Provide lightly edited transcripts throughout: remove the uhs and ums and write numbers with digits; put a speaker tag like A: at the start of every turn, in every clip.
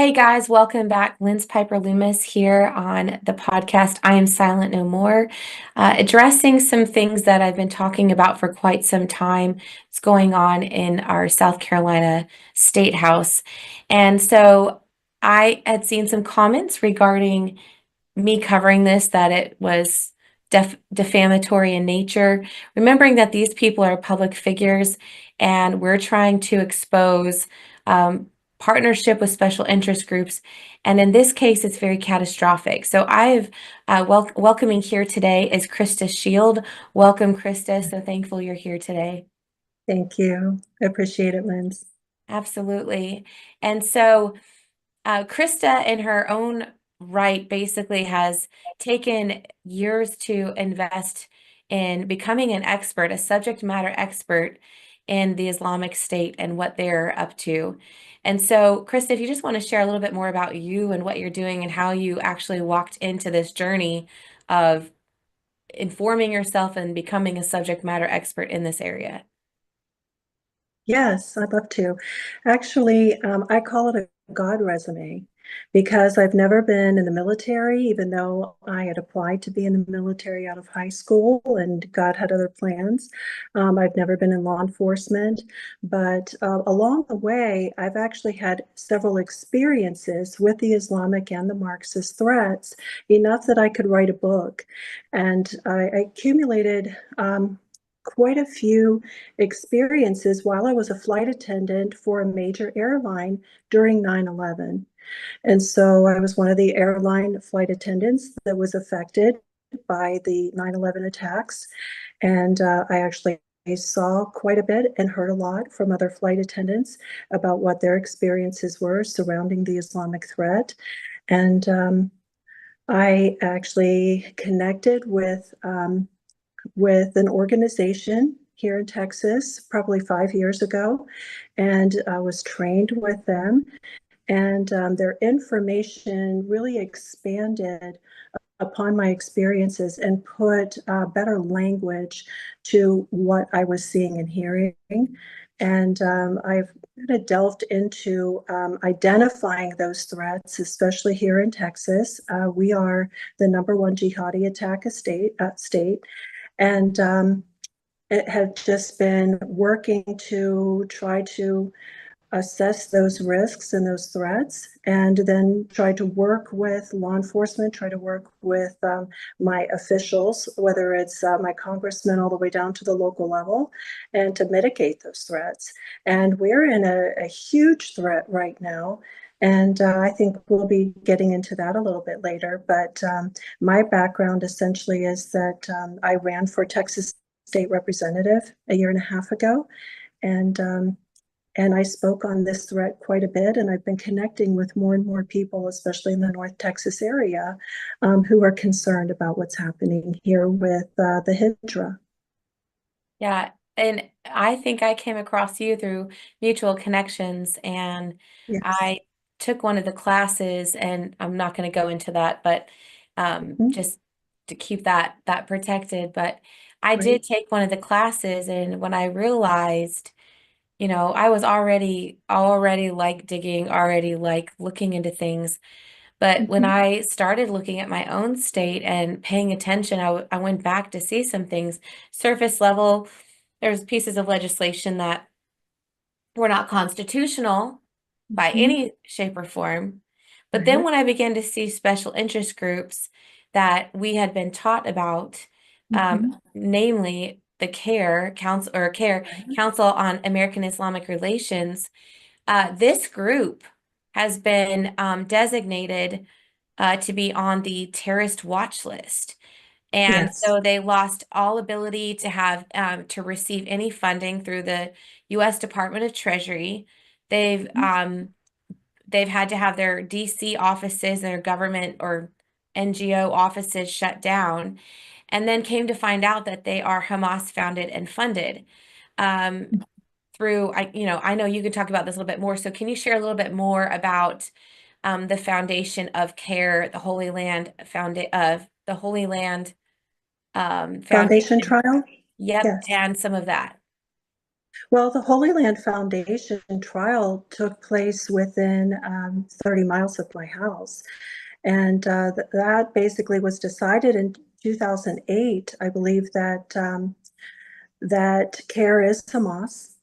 A: Hey guys, welcome back. Lynz Piper-Loomis here on the podcast I Am Silent No More, addressing some things that I've been talking about for quite some time. It's going on in our South Carolina State House. And so I had seen some comments regarding me covering this, that it was defamatory in nature, remembering that these people are public figures and we're trying to expose partnership with special interest groups. And in this case, it's very catastrophic. So I've welcoming here today is Krista Schild. Welcome, Krista. So thankful you're here today.
B: Thank you. I appreciate it, Lynz.
A: Absolutely. And so Krista, in her own right, basically has taken years to invest in becoming an expert, a subject matter expert in the Islamic State and what they're up to. And so, Krista, if you just want to share a little bit more about you and what you're doing and how you actually walked into this journey of informing yourself and becoming a subject matter expert in this area.
B: Yes, I'd love to. Actually, I call it a God resume because I've never been in the military, even though I had applied to be in the military out of high school and God had other plans. I've never been in law enforcement, but along the way, I've actually had several experiences with the Islamic and the Marxist threats, enough that I could write a book. And I accumulated quite a few experiences while I was a flight attendant for a major airline during 9/11. And so I was one of the airline flight attendants that was affected by the 9/11 attacks. And I actually saw quite a bit and heard a lot from other flight attendants about what their experiences were surrounding the Islamic threat. And I actually connected with an organization here in Texas probably 5 years ago, and I was trained with them. And their information really expanded upon my experiences and put better language to what I was seeing and hearing. And I've kind of delved into identifying those threats, especially here in Texas. We are the number one jihadi attack state, and it had just been working to try to assess those risks and those threats, and then try to work with law enforcement, try to work with my officials, whether it's my congressman all the way down to the local level, and to mitigate those threats. And we're in a huge threat right now. And I think we'll be getting into that a little bit later. But my background essentially is that I ran for Texas state representative a year and a half ago. And and I spoke on this threat quite a bit, and I've been connecting with more and more people, especially in the North Texas area, who are concerned about what's happening here with the Hijra.
A: Yeah, and I think I came across you through mutual connections, and
B: Yes.
A: I took one of the classes, and I'm not going to go into that, but
B: Mhm.
A: just to keep that protected. But I did
B: Right.
A: take one of the classes, and when I realized, I was already like digging, already like looking into things. But when
B: Mhm.
A: I started looking at my own state and paying attention, I went back to see some things surface level. There's pieces of legislation that were not constitutional by
B: Mhm.
A: any shape or form. But then
B: Right.
A: when I began to see special interest groups that we had been taught about,
B: Mhm.
A: namely the CARE
B: Right.
A: Council on American Islamic Relations, this group has been designated to be on the terrorist watch list. And
B: Yes.
A: so they lost all ability to have to receive any funding through the U.S. Department of Treasury. They've
B: Mhm.
A: they've had to have their DC offices, their government or NGO offices shut down, and then came to find out that they are Hamas founded and funded. Um, through I know you could talk about this a little bit more. So can you share a little bit more about the foundation of CARE, the Holy Land Foundation?
B: Foundation trial.
A: Yep,
B: Yes.
A: and some of that.
B: Well, the Holy Land Foundation trial took place within 30 miles of my house. And that basically was decided in 2008. I believe that that CARE is Hamas,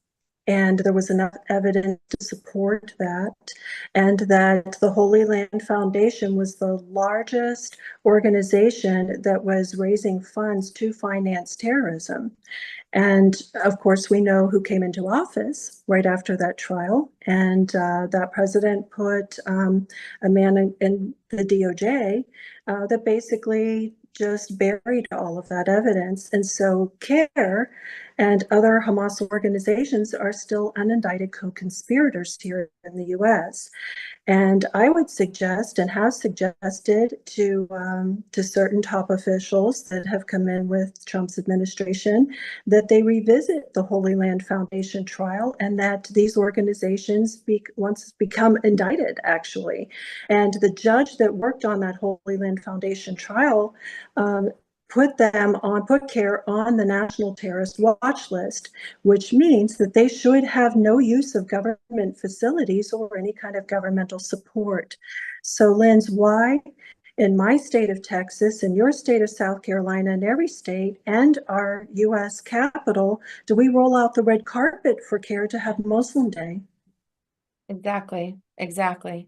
B: and there was enough evidence to support that, and that the Holy Land Foundation was the largest organization that was raising funds to finance terrorism. And of course, we know who came into office right after that trial. And that president put a man in the DOJ that basically just buried all of that evidence. And so CARE and other Hamas organizations are still unindicted co-conspirators here in the US. And I would suggest and have suggested to certain top officials that have come in with Trump's administration that they revisit the Holy Land Foundation trial and that these organizations once become indicted, actually. And the judge that worked on that Holy Land Foundation trial um, put CARE on the National Terrorist Watch List, which means that they should have no use of government facilities or any kind of governmental support. So, Lynz, why in my state of Texas, in your state of South Carolina, and every state and our US Capitol, do we roll out the red carpet for CARE to have Muslim Day?
A: Exactly, exactly.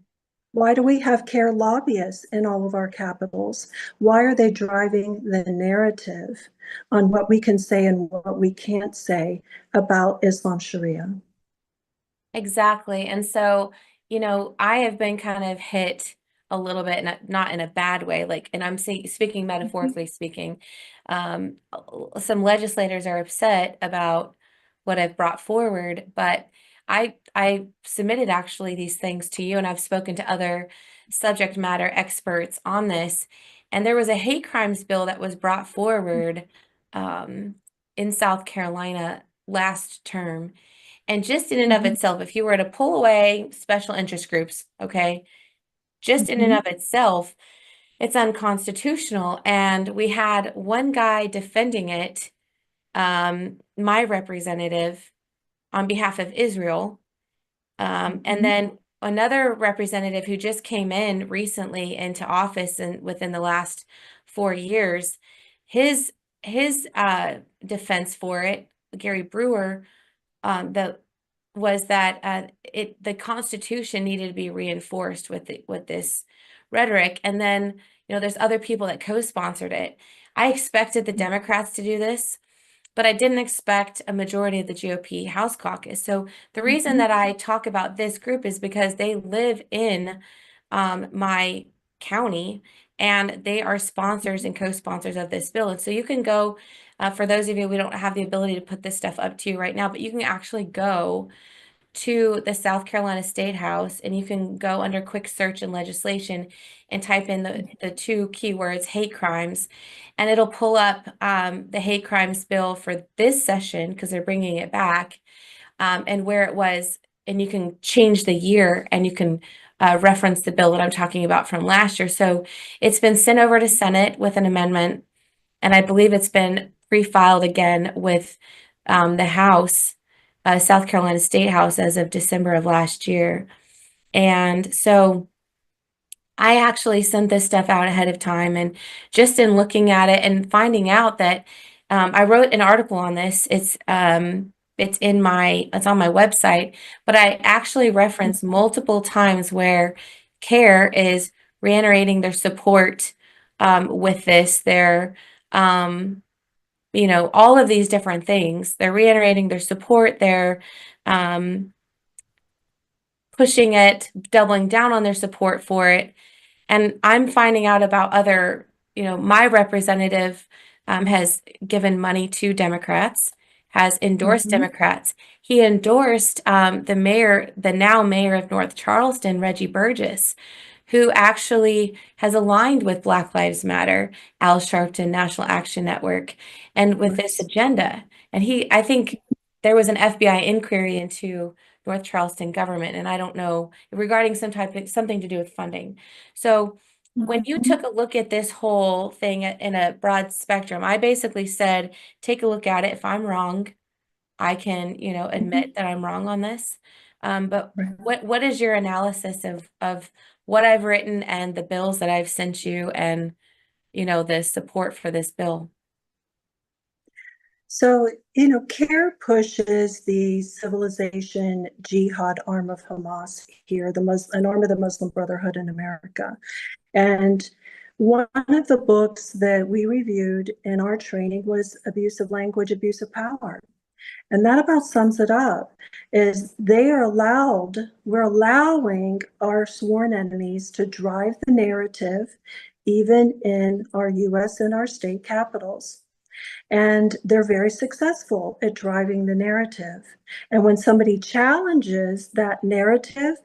B: Why do we have CARE lobbyists in all of our capitals? Why are they driving the narrative on what we can say and what we can't say about Islam Sharia?
A: Exactly. And so, I have been kind of hit a little bit, not in a bad way, like, and I'm speaking
B: Mhm.
A: metaphorically speaking. Um, some legislators are upset about what I've brought forward, but I submitted actually these things to you, and I've spoken to other subject matter experts on this. And there was a hate crimes bill that was brought forward um, in South Carolina last term. And just in and of
B: Mhm.
A: itself, if you were to pull away special interest groups, okay, just in and
B: Mhm.
A: of itself, it's unconstitutional. And we had one guy defending it, my representative on behalf of Israel, and
B: Mhm.
A: then another representative who just came in recently into office and within the last 4 years, his his defense for it, Gary Brewer, the was that the Constitution needed to be reinforced with this rhetoric. And then, there's other people that co-sponsored it. I expected the Democrats to do this, but I didn't expect a majority of the GOP House caucus. So the reason
B: Mhm.
A: that I talk about this group is because they live in my county, and they are sponsors and co-sponsors of this bill. And so you can go, for those of you, we don't have the ability to put this stuff up to you right now, but you can actually go to the South Carolina State House, and you can go under quick search and legislation and type in the two keywords hate crimes, and it'll pull up the hate crimes bill for this session because they're bringing it back, and where it was, and you can change the year, and you can reference the bill that I'm talking about from last year. So it's been sent over to Senate with an amendment, and I believe it's been pre-filed again with the House, South Carolina State House, as of December of last year. And so I actually sent this stuff out ahead of time, and just in looking at it and finding out that I wrote an article on this. It's on my website, but I actually reference multiple times where CARE is reiterating their support with this. They're all of these different things. They're reiterating their support. They're um, pushing it, doubling down on their support for it. And I'm finding out about other, my representative has given money to Democrats, has endorsed
B: Mhm.
A: Democrats. He endorsed the now mayor of North Charleston, Reggie Burgess, who actually has aligned with Black Lives Matter, Al Sharpton, National Action Network, and with this
B: Yes.
A: agenda. And I think there was an FBI inquiry into North Charleston government, and I don't know, regarding something to do with funding. So when you
B: Mhm.
A: took a look at this whole thing in a broad spectrum, I basically said, take a look at it. If I'm wrong, I can,
B: Mhm.
A: admit that I'm wrong on this. But
B: Right.
A: what is your analysis of what I've written and the bills that I've sent you and, the support for this bill?
B: So, CARE pushes the civilization jihad arm of Hamas here, an arm of the Muslim Brotherhood in America. And one of the books that we reviewed in our training was Abuse of Language, Abuse of Power. And that about sums it up, is we're allowing our sworn enemies to drive the narrative, even in our US and our state capitals. And they're very successful at driving the narrative. And when somebody challenges that narrative,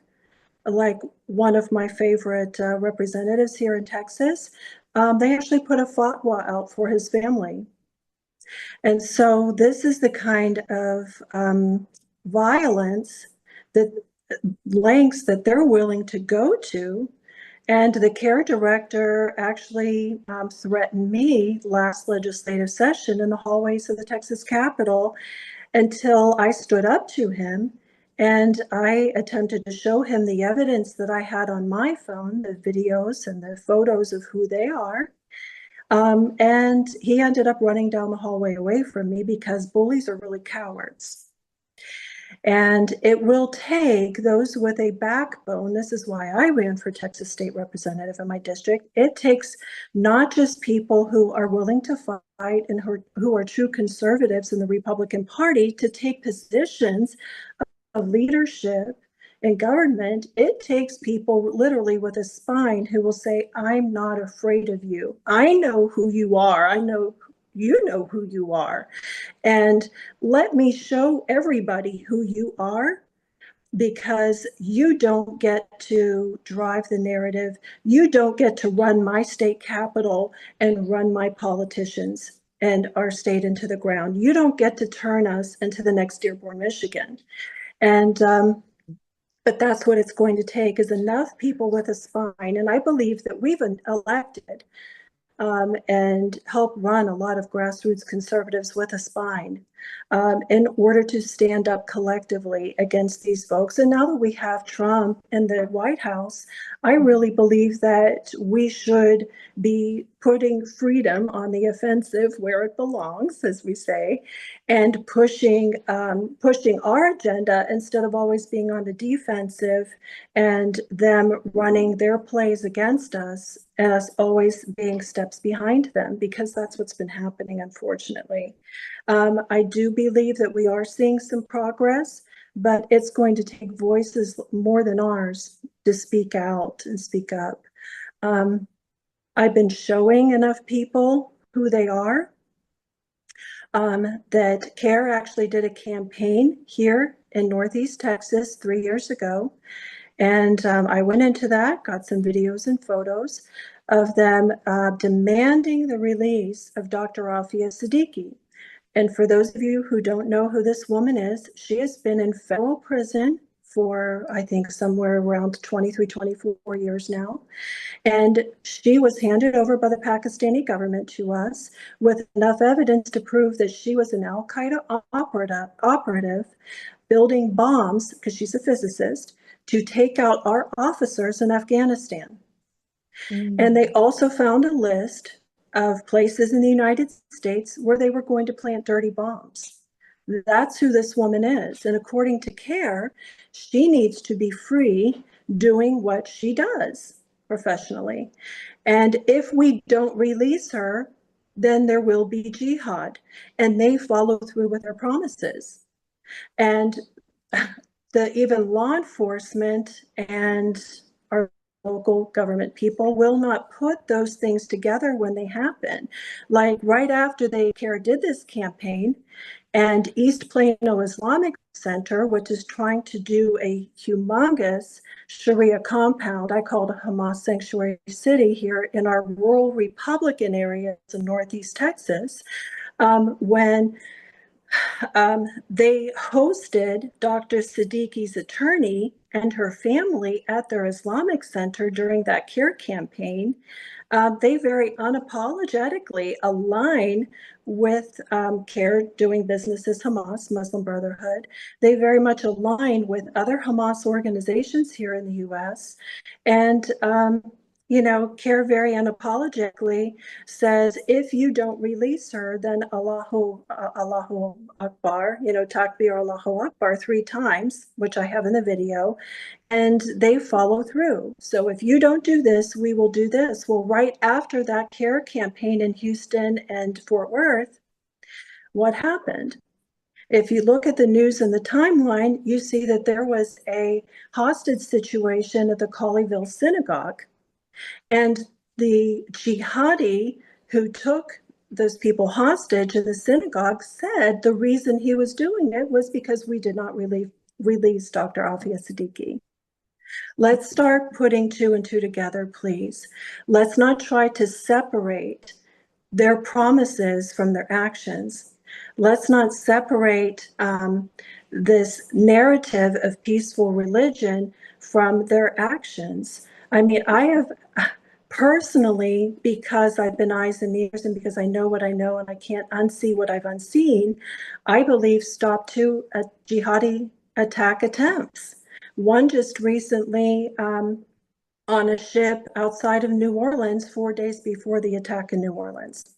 B: like one of my favorite representatives here in Texas, they actually put a fatwa out for his family. And so this is the kind of violence, that lengths that they're willing to go to. And the care director actually threatened me last legislative session in the hallways of the Texas Capitol until I stood up to him and I attempted to show him the evidence that I had on my phone, the videos and the photos of who they are. And he ended up running down the hallway away from me because bullies are really cowards. And it will take those with a backbone. This is why I ran for Texas State Representative in my district. It takes not just people who are willing to fight and who are true conservatives in the Republican Party to take positions of leadership in government. It takes people literally with a spine who will say, I'm not afraid of you. I know who you are. I know you know who you are. And let me show everybody who you are, because you don't get to drive the narrative. You don't get to run my state capitol and run my politicians and our state into the ground. You don't get to turn us into the next Dearborn, Michigan. And but that's what it's going to take, is enough people with a spine. And I believe that we've elected and help run a lot of grassroots conservatives with a spine in order to stand up collectively against these folks. And now that we have Trump in the White House, I really believe that we should be putting freedom on the offensive where it belongs, as we say, and pushing our agenda instead of always being on the defensive and them running their plays against us and us always being steps behind them, because that's what's been happening, unfortunately. I do believe that we are seeing some progress, but it's going to take voices more than ours to speak out and speak up. Um, I've been showing enough people who they are, that CARE actually did a campaign here in Northeast Texas 3 years ago. And I went into that, got some videos and photos of them demanding the release of Dr. Afia Siddiqui. And for those of you who don't know who this woman is, she has been in federal prison for, I think, somewhere around 23, 24 years now. And she was handed over by the Pakistani government to us with enough evidence to prove that she was an Al Qaeda operative building bombs, because she's a physicist, to take out our officers in Afghanistan. And
A: Mm.
B: they also found a list of places in the United States where they were going to plant dirty bombs. That's who this woman is. And according to CARE, she needs to be free doing what she does professionally. And if we don't release her, then there will be jihad. And they follow through with their promises. And even law enforcement and our local government people will not put those things together when they happen. Like right after CARE did this campaign, and East Plano Islamic Center, which is trying to do a humongous Sharia compound, I call it a Hamas sanctuary city here in our rural Republican areas in Northeast Texas, when they hosted Dr. Siddiqui's attorney and her family at their Islamic center during that CARE campaign. They very unapologetically align with CARE doing business as Hamas, Muslim Brotherhood. They very much align with other Hamas organizations here in the US. And, CARE very unapologetically says, if you don't release her, then Allahu Akbar, Takbir Allahu Akbar 3 times, which I have in the video, and they follow through. So if you don't do this, we will do this. Well, right after that CARE campaign in Houston and Fort Worth, what happened? If you look at the news and the timeline, you see that there was a hostage situation at the Colleyville Synagogue. And the jihadi who took those people hostage in the synagogue said the reason he was doing it was because we did not release Dr. Afia Siddiqui. Let's start putting 2 and 2 together, please. Let's not try to separate their promises from their actions. Let's not separate this narrative of peaceful religion from their actions. I mean, I have personally, because I've been eyes and ears and because I know what I know and I can't unsee what I've unseen, I believe stop 2 jihadi attack attempts. One just recently on a ship outside of New Orleans 4 days before the attack in New Orleans.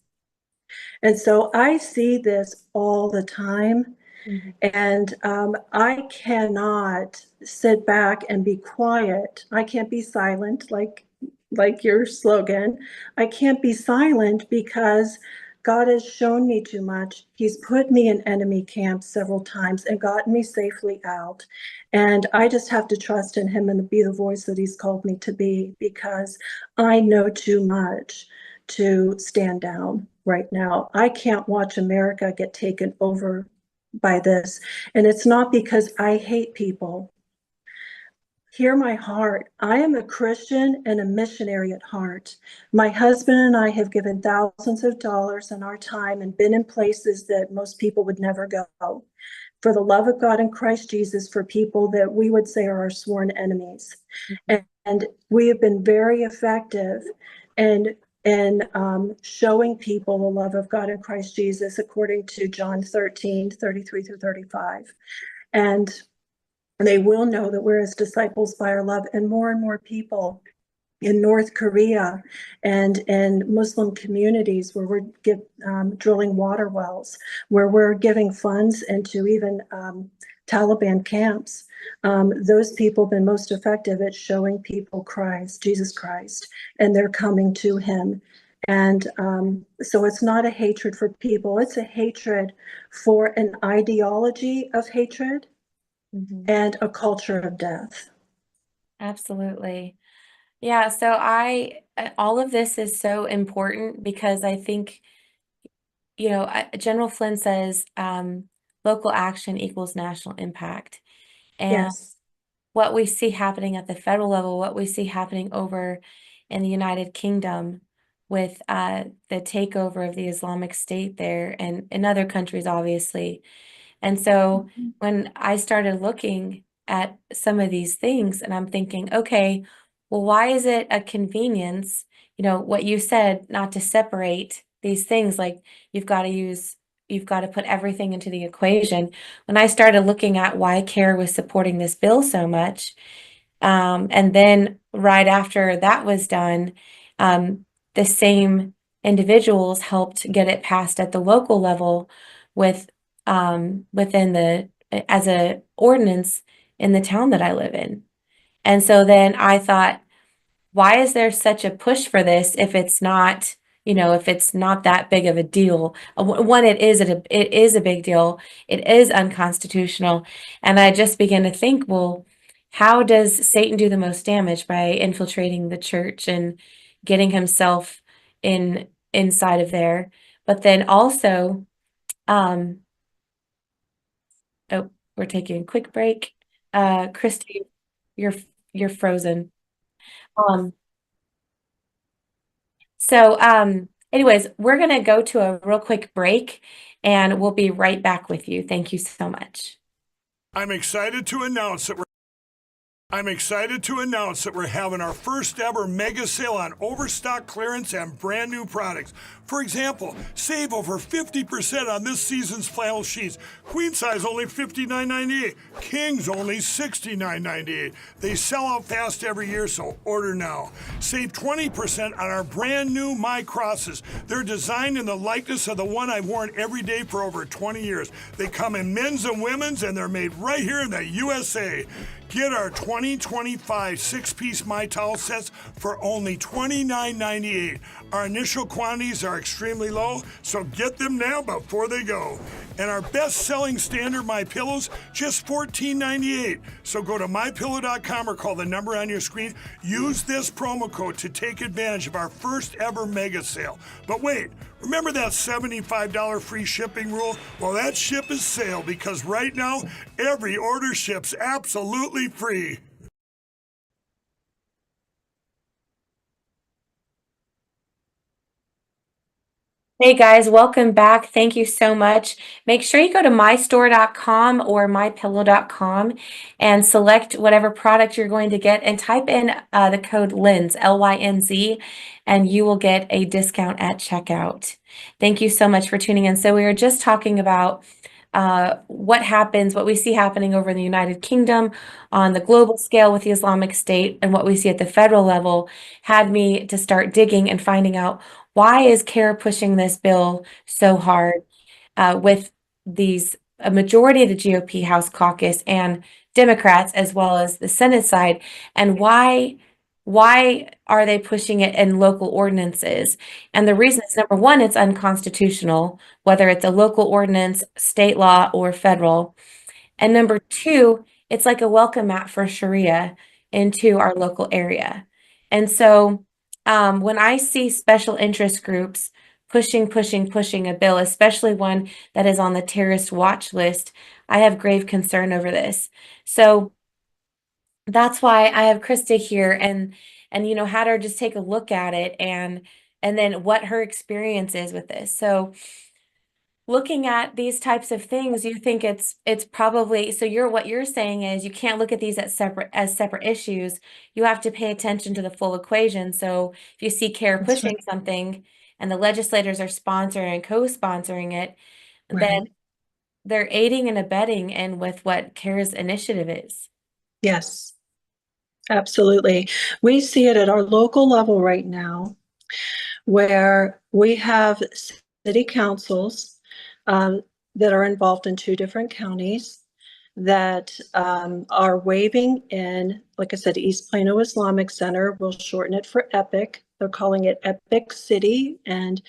B: And so I see this all the time.
A: Mhm.
B: And I cannot sit back and be quiet. I can't be silent like your slogan. I can't be silent because God has shown me too much. He's put me in enemy camp several times and gotten me safely out. And I just have to trust in him and be the voice that he's called me to be, because I know too much to stand down right now. I can't watch America get taken over by this. And it's not because I hate people. Hear my heart. I am a Christian and a missionary at heart. My husband and I have given thousands of dollars in our time and been in places that most people would never go for the love of God in Christ Jesus, for people that we would say are our sworn enemies.
A: Mhm.
B: And we have been very effective in showing people the love of God in Christ Jesus, according to John 13:33 through 35. And they will know that we're his disciples by our love. And more people in North Korea and in Muslim communities where we're drilling water wells, where we're giving funds into even Taliban camps. Those people have been most effective at showing people Christ, Jesus Christ, and they're coming to him. And so it's not a hatred for people, it's a hatred for an ideology of hatred
A: Mhm.
B: and a culture of death.
A: Absolutely. Yeah, so all of this is so important because I think, General Flynn says, local action equals national impact. And
B: Yes.
A: what we see happening at the federal level, what we see happening over in the United Kingdom with the takeover of the Islamic State there and in other countries, obviously. And so
B: Mhm.
A: when I started looking at some of these things, and I'm thinking, okay, well, why is it a convenience? What you said, not to separate these things, like you've got to put everything into the equation. When I started looking at why CARE was supporting this bill so much, and then right after that was done, the same individuals helped get it passed at the local level with within as a ordinance in the town that I live in. And so then I thought, why is there such a push for this if it's not that big of a deal? One, it is a big deal. It is unconstitutional. And I just began to think, well, how does Satan do the most damage? By infiltrating the church and getting himself inside of there. But then also, um, oh, we're taking a quick break. Christy, you're you're frozen. Um, anyways, we're going to go to a real quick break and we'll be right back with you. Thank you so much.
C: I'm excited to announce that we're I'm excited to announce that we're having our first ever mega sale on overstock clearance and brand new products. For example, save over 50% on this season's flannel sheets. Queen size only $59.98. Kings only $69.98. They sell out fast every year, so order now. Save 20% on our brand new My Crosses. They're designed in the likeness of the one I've worn every day for over 20 years. They come in men's and women's, and they're made right here in the USA. Get our 2025 six-piece My Towel sets for only $29.98. Our initial quantities are extremely low, so get them now before they go. And our best-selling standard My Pillows, just $14.98. So go to mypillow.com or call the number on your screen. Use this promo code to take advantage of our first ever mega sale. But wait, remember that $75 free shipping rule? Well, that ship is sailed because right now, every order ships absolutely free.
A: Hey guys, welcome back. Thank you so much. Make sure you go to mystore.com or mypillow.com and select whatever product you're going to get and type in the code Lynz, L-Y-N-Z, and you will get a discount at checkout. Thank you so much for tuning in. So we were just talking about what we see happening over in the United Kingdom on the global scale with the Islamic State, and what we see at the federal level had me to start digging and finding out, why is CARE pushing this bill so hard with a majority of the GOP House caucus and Democrats, as well as the Senate side, and why are they pushing it in local ordinances? And the reason is, number one, it's unconstitutional, whether it's a local ordinance, state law, or federal. And number two, it's like a welcome mat for Sharia into our local area. And so when I see special interest groups pushing a bill, especially one that is on the terrorist watch list, I have grave concern over this. So that's why I have Krista here and had her just take a look at it and then what her experience is with this. So looking at these types of things, you think it's probably, so what you're saying is you can't look at these as separate issues. You have to pay attention to the full equation. So if you see CARE
B: That's
A: pushing something and the legislators are sponsoring and co-sponsoring it,
B: right.
A: then they're aiding and abetting in with what CARE's initiative is.
B: Yes, absolutely. We see it at our local level right now, where we have city councils that are involved in 2 different counties that are waiving in, like I said, East Plano Islamic Center. We'll shorten it for EPIC. They're calling it EPIC City, and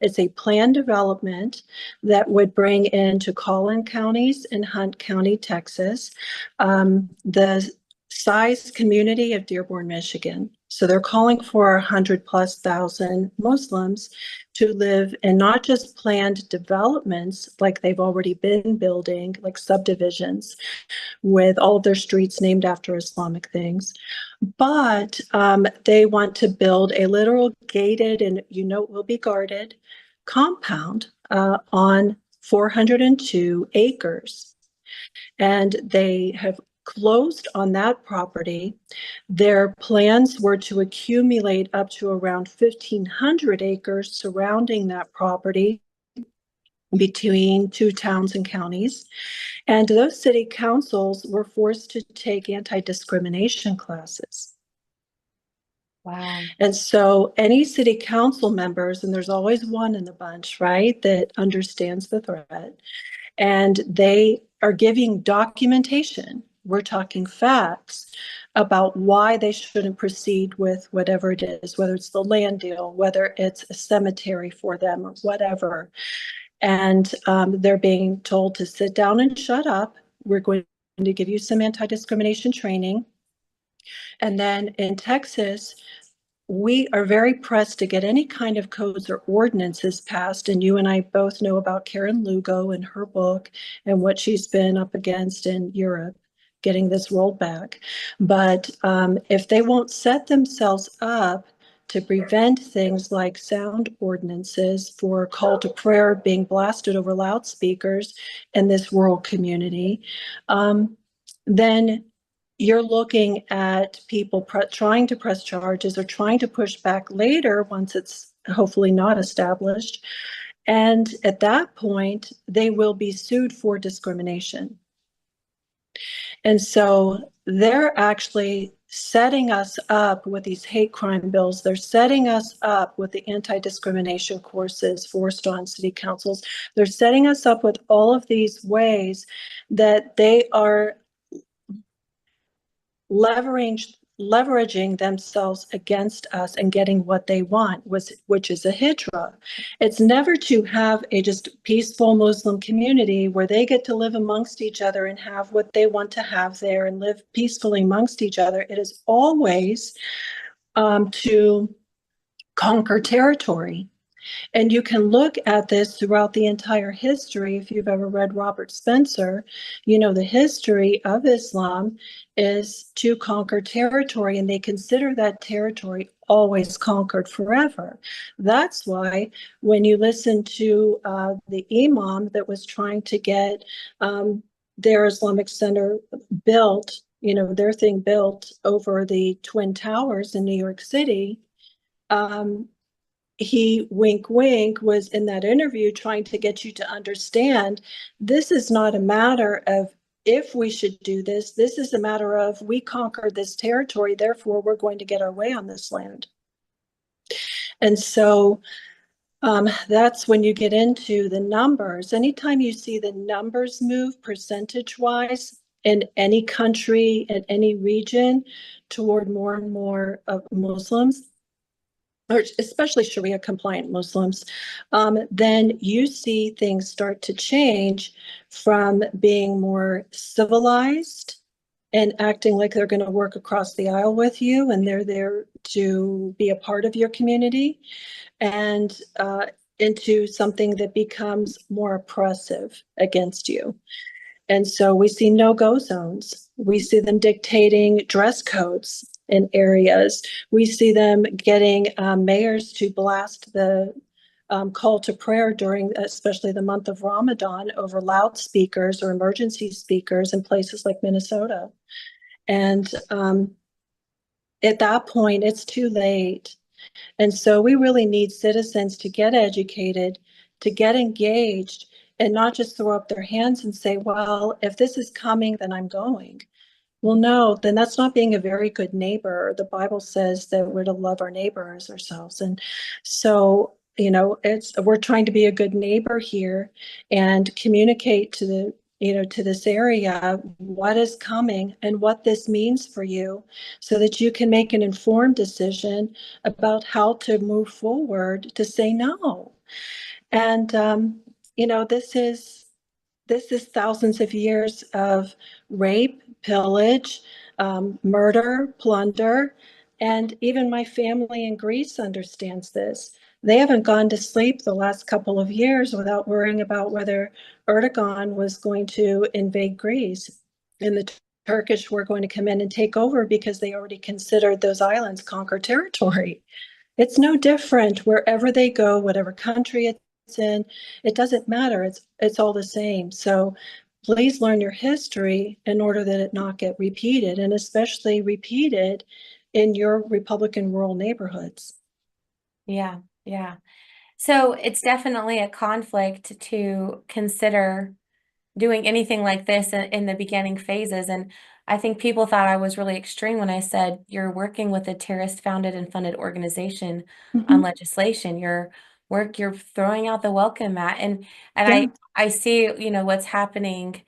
B: it's a planned development that would bring into Collin counties and Hunt County, Texas, the size community of Dearborn, Michigan. So they're calling for 100,000+ Muslims to live in not just planned developments like they've already been building, like subdivisions with all of their streets named after Islamic things, but they want to build a literal gated, and it will be guarded, compound on 402 acres. And they have closed on that property. Their plans were to accumulate up to around 1,500 acres surrounding that property between 2 towns and counties. And those city councils were forced to take anti-discrimination classes.
A: Wow.
B: And so any city council members, and there's always one in the bunch, right, that understands the threat, and they are giving documentation. We're talking facts about why they shouldn't proceed with whatever it is, whether it's the land deal, whether it's a cemetery for them or whatever. And they're being told to sit down and shut up. We're going to give you some anti-discrimination training. And then in Texas, we are very pressed to get any kind of codes or ordinances passed. And you and I both know about Karen Lugo and her book and what she's been up against in Europe, getting this rolled back. But if they won't set themselves up to prevent things like sound ordinances for call to prayer being blasted over loudspeakers in this rural community, then you're looking at people trying to press charges or trying to push back later once it's hopefully not established. And at that point, they will be sued for discrimination. And so they're actually setting us up with these hate crime bills. They're setting us up with the anti-discrimination courses forced on city councils. They're setting us up with all of these ways that they are leveraging themselves against us and getting what they want, which is a hijra. It's never to have a just peaceful Muslim community where they get to live amongst each other and have what they want to have there and live peacefully amongst each other. It is always to conquer territory. And you can look at this throughout the entire history. If you've ever read Robert Spencer, you know the history of Islam is to conquer territory, and they consider that territory always conquered forever. That's why when you listen to the imam that was trying to get their Islamic Center built, you know, their thing built over the Twin Towers in New York City, he, wink, wink, was in that interview trying to get you to understand this is not a matter of if we should do this. This is a matter of we conquered this territory, therefore we're going to get our way on this land. And so that's when you get into the numbers. Anytime you see the numbers move percentage-wise in any country, in any region, toward more and more of Muslims, or especially Sharia compliant Muslims, then you see things start to change from being more civilized and acting like they're going to work across the aisle with you and they're there to be a part of your community, and into something that becomes more oppressive against you. And so we see no-go zones. We see them dictating dress codes in areas. We see them getting mayors to blast the call to prayer during especially the month of Ramadan over loudspeakers or emergency speakers in places like Minnesota. And at that point, it's too late. And so we really need citizens to get educated, to get engaged, and not just throw up their hands and say, well, if this is coming, then I'm going. Well, no, then that's not being a very good neighbor. The Bible says that we're to love our neighbor as ourselves. And so, you know, we're trying to be a good neighbor here and communicate to the, you know, to this area what is coming and what this means for you so that you can make an informed decision about how to move forward to say no. And, you know, this is thousands of years of rape, pillage, murder, plunder, and even my family in Greece understands this. They haven't gone to sleep the last couple of years without worrying about whether Erdogan was going to invade Greece and the Turkish were going to come in and take over because they already considered those islands conquered territory. It's no different wherever they go, whatever country it's in, it doesn't matter. It's all the same. So please learn your history in order that it not get repeated, and especially repeated in your Republican rural neighborhoods.
A: Yeah, yeah. So it's definitely a conflict to consider doing anything like this in the beginning phases. And I think people thought I was really extreme when I said you're working with a terrorist founded and funded organization on legislation. You're throwing out the welcome mat. And
B: Yeah.
A: I see, you know, what's happening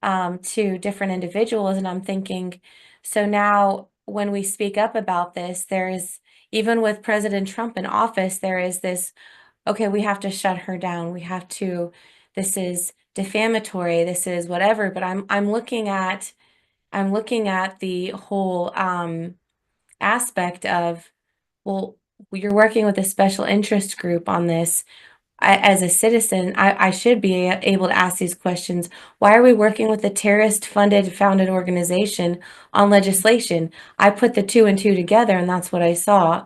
A: to different individuals, and I'm thinking, so now when we speak up about this, there is, even with President Trump in office, there is this, okay, we have to shut her down. We have to, this is defamatory, this is whatever, but I'm looking at the whole aspect of, well, you're working with a special interest group on this. As a citizen, I should be able to ask these questions. Why are we working with a terrorist funded, founded organization on legislation? I put the two and two together and that's what I saw.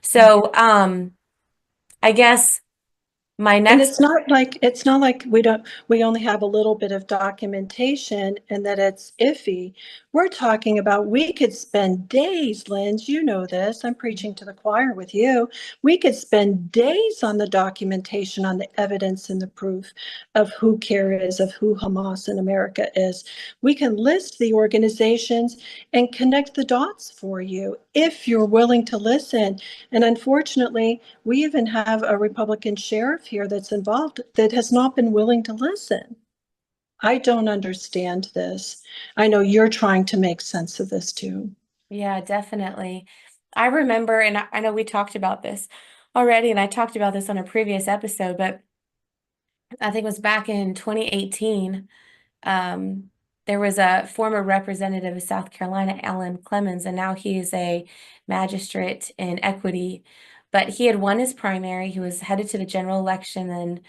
A: So I guess my
B: And
A: next,
B: it's not like we only have a little bit of documentation and that it's iffy. We're talking about, we could spend days, Lynz, you know this, I'm preaching to the choir with you. We could spend days on the documentation, on the evidence and the proof of who CARE is, of who Hamas in America is. We can list the organizations and connect the dots for you if you're willing to listen. And unfortunately, we even have a Republican sheriff here that's involved that has not been willing to listen. I don't understand this. I know you're trying to make sense of this too.
A: Yeah, definitely. I remember, and I know we talked about this already, and I talked about this on a previous episode, but I think it was back in 2018. Um, there was a former representative of South Carolina, Alan Clemens, and now he is a magistrate in equity. But he had won his primary. He was headed to the general election, and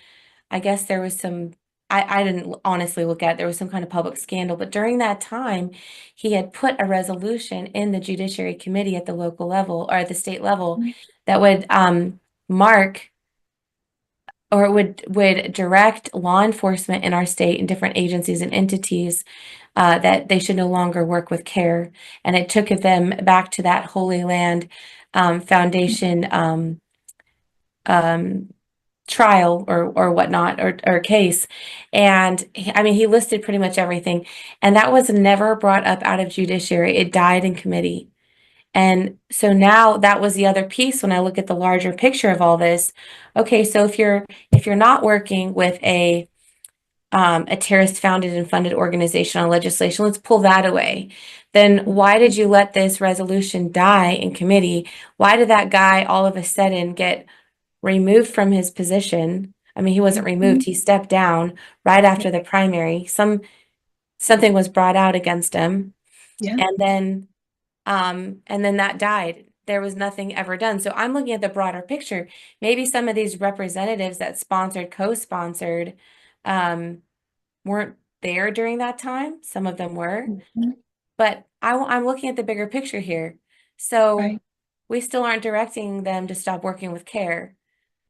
A: I guess there was some, I didn't honestly look at it, there was some kind of public scandal. But during that time, he had put a resolution in the Judiciary Committee at the local level or at the state level that would mark or would direct law enforcement in our state and different agencies and entities that they should no longer work with CARE. And it took them back to that Holy Land Foundation trial or whatnot or case. And I mean, he listed pretty much everything. And that was never brought up out of judiciary. It died in committee. And so now that was the other piece when I look at the larger picture of all this. Okay, so if you're not working with a terrorist founded and funded organization on legislation, let's pull that away. Then why did you let this resolution die in committee? Why did that guy all of a sudden get removed from his position? I mean, he wasn't removed, he stepped down right after the primary. Something was brought out against him.
B: Yeah.
A: And then that died. There was nothing ever done. So I'm looking at the broader picture. Maybe some of these representatives that sponsored, co-sponsored, weren't there during that time. Some of them were, but I'm looking at the bigger picture here. So
B: Right.
A: we still aren't directing them to stop working with CARE.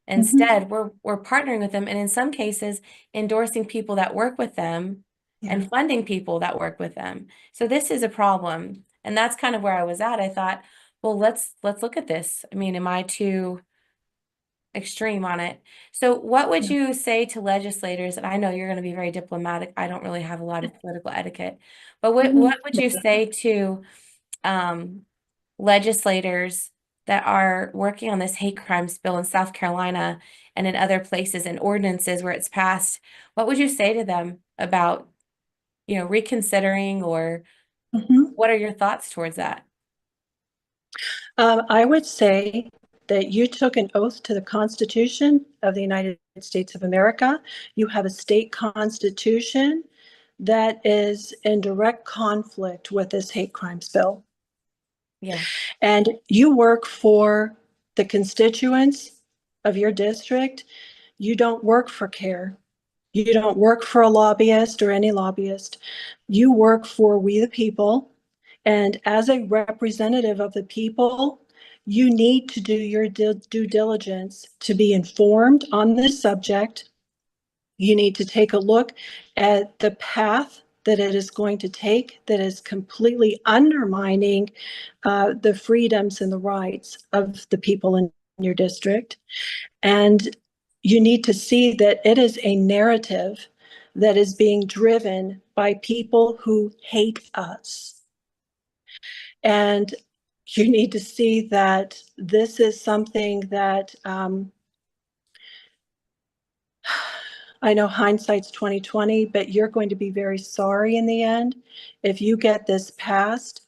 A: Instead, we're partnering with them, and in some cases, endorsing people that work with them and funding people that work with them. So this is a problem, and that's kind of where I was at. I thought, well, let's look at this. I mean, am I too extreme on it? So what would you say to legislators? And I know you're going to be very diplomatic. I don't really have a lot of political etiquette, but what would you say to legislators that are working on this hate crimes bill in South Carolina and in other places and ordinances where it's passed? What would you say to them about, reconsidering, or what are your thoughts towards that?
B: I would say that you took an oath to the Constitution of the United States of America. You have a state constitution that is in direct conflict with this hate crimes bill.
A: Yeah.
B: And you work for the constituents of your district. You don't work for CARE. You don't work for a lobbyist or any lobbyist. You work for we the people. And as a representative of the people, you need to do your due diligence to be informed on this subject. You need to take a look at the path that it is going to take that is completely undermining the freedoms and the rights of the people in your district. And you need to see that it is a narrative that is being driven by people who hate us. And you need to see that this is something that I know hindsight's 2020, but you're going to be very sorry in the end if you get this passed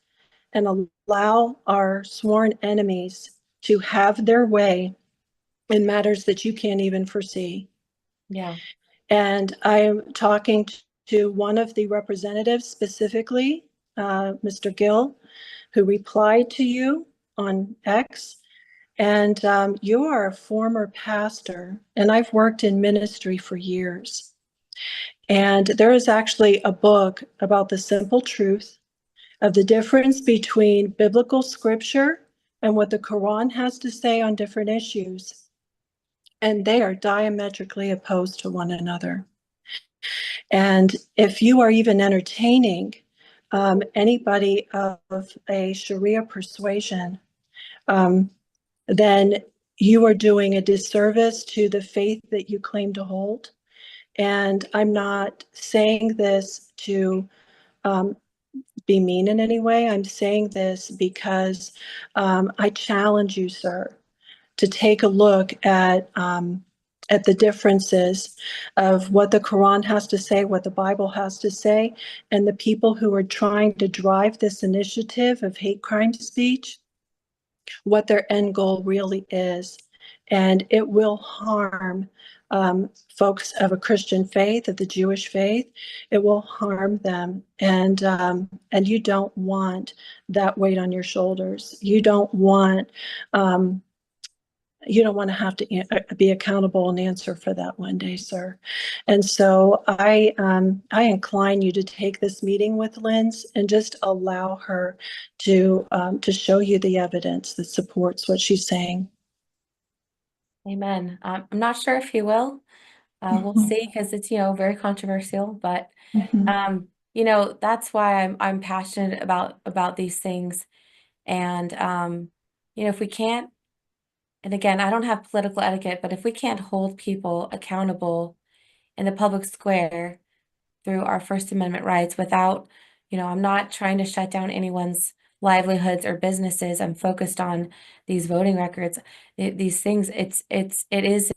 B: and allow our sworn enemies to have their way in matters that you can't even foresee.
A: Yeah.
B: And I am talking to one of the representatives specifically, Mr. Gill, who replied to you on X. And you are a former pastor, and I've worked in ministry for years. And there is actually a book about the simple truth of the difference between biblical scripture and what the Quran has to say on different issues. And they are diametrically opposed to one another. And if you are even entertaining anybody of a Sharia persuasion, then you are doing a disservice to the faith that you claim to hold. And I'm not saying this to be mean in any way. I'm saying this because I challenge you, sir, to take a look at the differences of what the Quran has to say, what the Bible has to say, and the people who are trying to drive this initiative of hate crime speech, what their end goal really is. And it will harm folks of a Christian faith, of the Jewish faith. It will harm them, and you don't want that weight on your shoulders. You don't want to have to be accountable and answer for that one day, sir. And so I incline you to take this meeting with Lynz and just allow her to show you the evidence that supports what she's saying.
A: Amen. I'm not sure if he will. We'll see, because it's, very controversial, but that's why I'm passionate about these things. And if we can't, and again, I don't have political etiquette, but if we can't hold people accountable in the public square through our First Amendment rights without, I'm not trying to shut down anyone's livelihoods or businesses. I'm focused on these voting records, these things. It is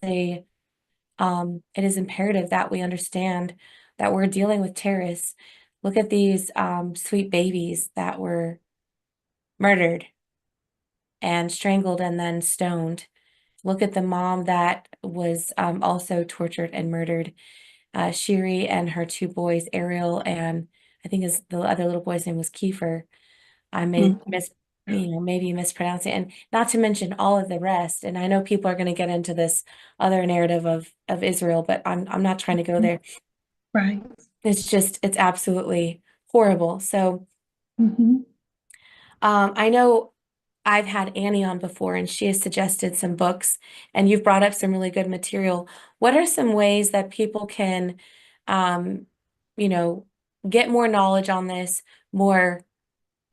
A: imperative that we understand that we're dealing with terrorists. Look at these sweet babies that were murdered and strangled and then stoned. Look at the mom that was also tortured and murdered. Shiri and her two boys, Ariel, and I think the other little boy's name was Kiefer. I may maybe mispronounce it, and not to mention all of the rest. And I know people are going to get into this other narrative of Israel, but I'm not trying to go there.
B: Right.
A: It's absolutely horrible. So
B: Mm-hmm.
A: I know I've had Annie on before, and she has suggested some books, and you've brought up some really good material. What are some ways that people can, um, get more knowledge on this,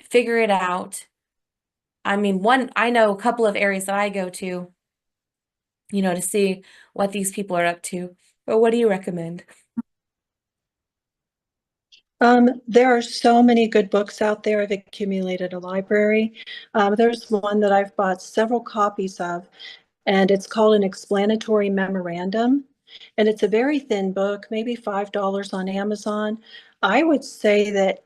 A: figure it out? I mean, I know a couple of areas that I go to, to see what these people are up to. But what do you recommend?
B: There are so many good books out there. I've accumulated a library. There's one that I've bought several copies of, and it's called An Explanatory Memorandum. And it's a very thin book, maybe $5 on Amazon. I would say that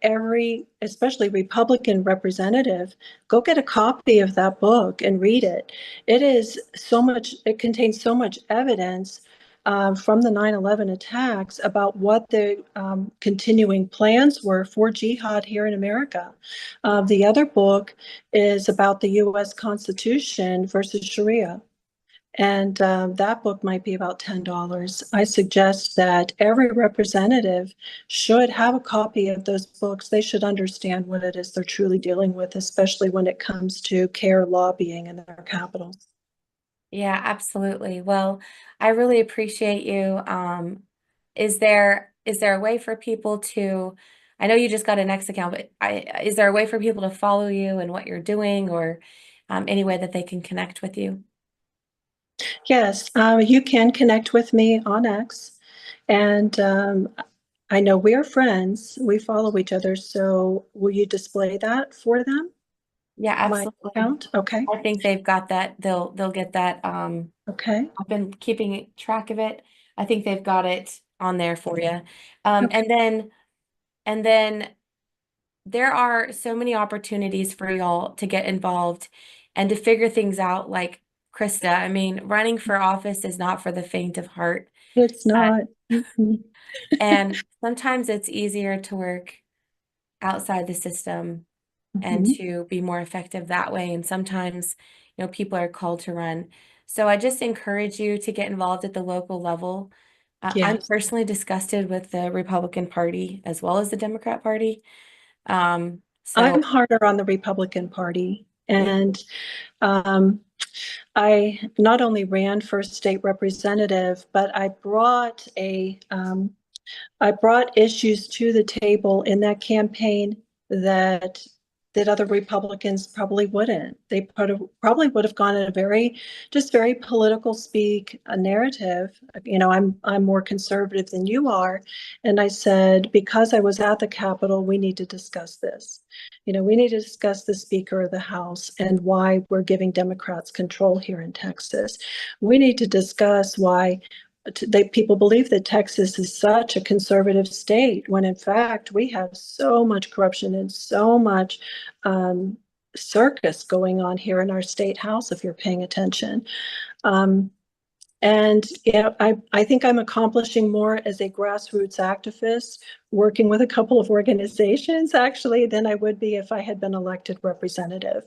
B: especially Republican representative, go get a copy of that book and read it. It contains so much evidence from the 9/11 attacks about what the continuing plans were for jihad here in America. The other book is about the U.S. Constitution versus Sharia. And that book might be about $10. I suggest that every representative should have a copy of those books. They should understand what it is they're truly dealing with, especially when it comes to care lobbying in their capitals.
A: Yeah, absolutely. Well, I really appreciate you. Is there a way for people to, I know you just got an X account, but is there a way for people to follow you and what you're doing, or any way that they can connect with you?
B: Yes, you can connect with me on X. And I know we're friends. We follow each other. So will you display that for them?
A: Yeah,
B: My
A: absolutely.
B: account? Okay.
A: I think they've got that. They'll get that.
B: Okay.
A: I've been keeping track of it. I think they've got it on there for you.
B: Okay.
A: And then there are so many opportunities for y'all to get involved and to figure things out, like Krista. I mean, running for office is not for the faint of heart.
B: It's not.
A: And sometimes it's easier to work outside the system and to be more effective that way. And sometimes, people are called to run. So I just encourage you to get involved at the local level. I'm
B: Yes.
A: personally disgusted with the Republican Party as well as the Democrat Party.
B: I'm
A: So
B: harder on the Republican Party. And I not only ran for state representative, but I brought issues to the table in that campaign that other Republicans probably wouldn't. They probably would have gone in a very political speak, a narrative. You know, I'm more conservative than you are. And I said, because I was at the Capitol, we need to discuss this. You know, we need to discuss the Speaker of the House and why we're giving Democrats control here in Texas. We need to discuss why people believe that Texas is such a conservative state when in fact we have so much corruption and so much circus going on here in our state house if you're paying attention. And you know, I think I'm accomplishing more as a grassroots activist, working with a couple of organizations actually, than I would be if I had been elected representative.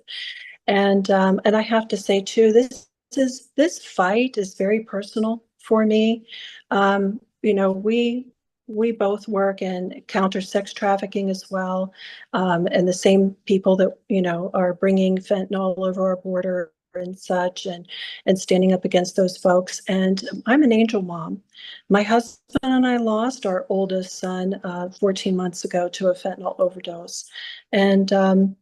B: And I have to say too, this fight is very personal for me. You know, we both work in counter sex trafficking as well, and the same people that you know are bringing fentanyl over our border and such, and standing up against those folks. And I'm an angel mom. My husband and I lost our oldest son 14 months ago to a fentanyl overdose, and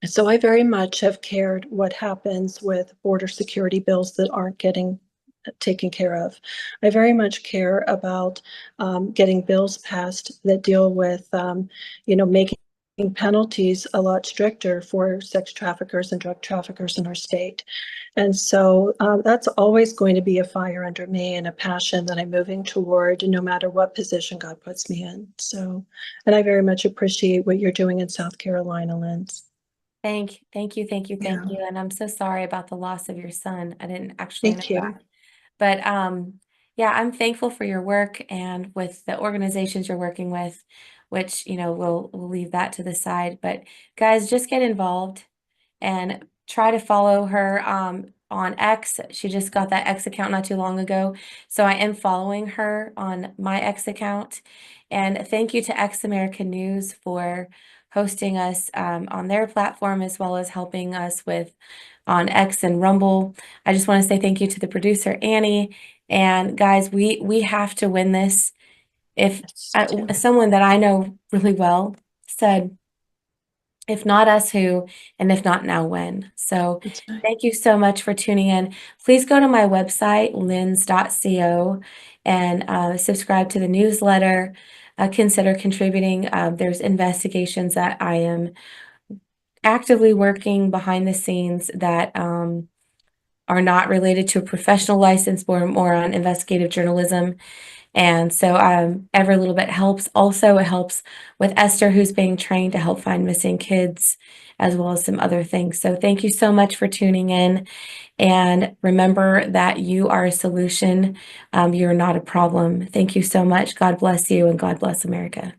B: so I very much have cared what happens with border security bills that aren't getting taken care of. I very much care about getting bills passed that deal with, you know, making penalties a lot stricter for sex traffickers and drug traffickers in our state. And so that's always going to be a fire under me and a passion that I'm moving toward no matter what position God puts me in. So, and I very much appreciate what you're doing in South Carolina, Lynz.
A: Thank you.
B: Yeah.
A: And I'm so sorry about the loss of your son. I didn't actually know
B: Thank you.
A: that. But yeah, I'm thankful for your work and with the organizations you're working with, which, you know, we'll leave that to the side. But guys, just get involved and try to follow her on X. She just got that X account not too long ago. So I am following her on my X account. And thank you to X American News for hosting us on their platform, as well as helping us with on X and Rumble. I just want to say thank you to the producer, Annie. And guys, we have to win this. If someone that I know really well said, if not us, who, and if not now, when. So thank you so much for tuning in. Please go to my website, lynz.co, and subscribe to the newsletter. Consider contributing. There's investigations that I am actively working behind the scenes that are not related to a professional license, but more on investigative journalism. And so every little bit helps. Also, it helps with Esther, who's being trained to help find missing kids, as well as some other things. So thank you so much for tuning in. And remember that you are a solution. You're not a problem. Thank you so much. God bless you, and God bless America.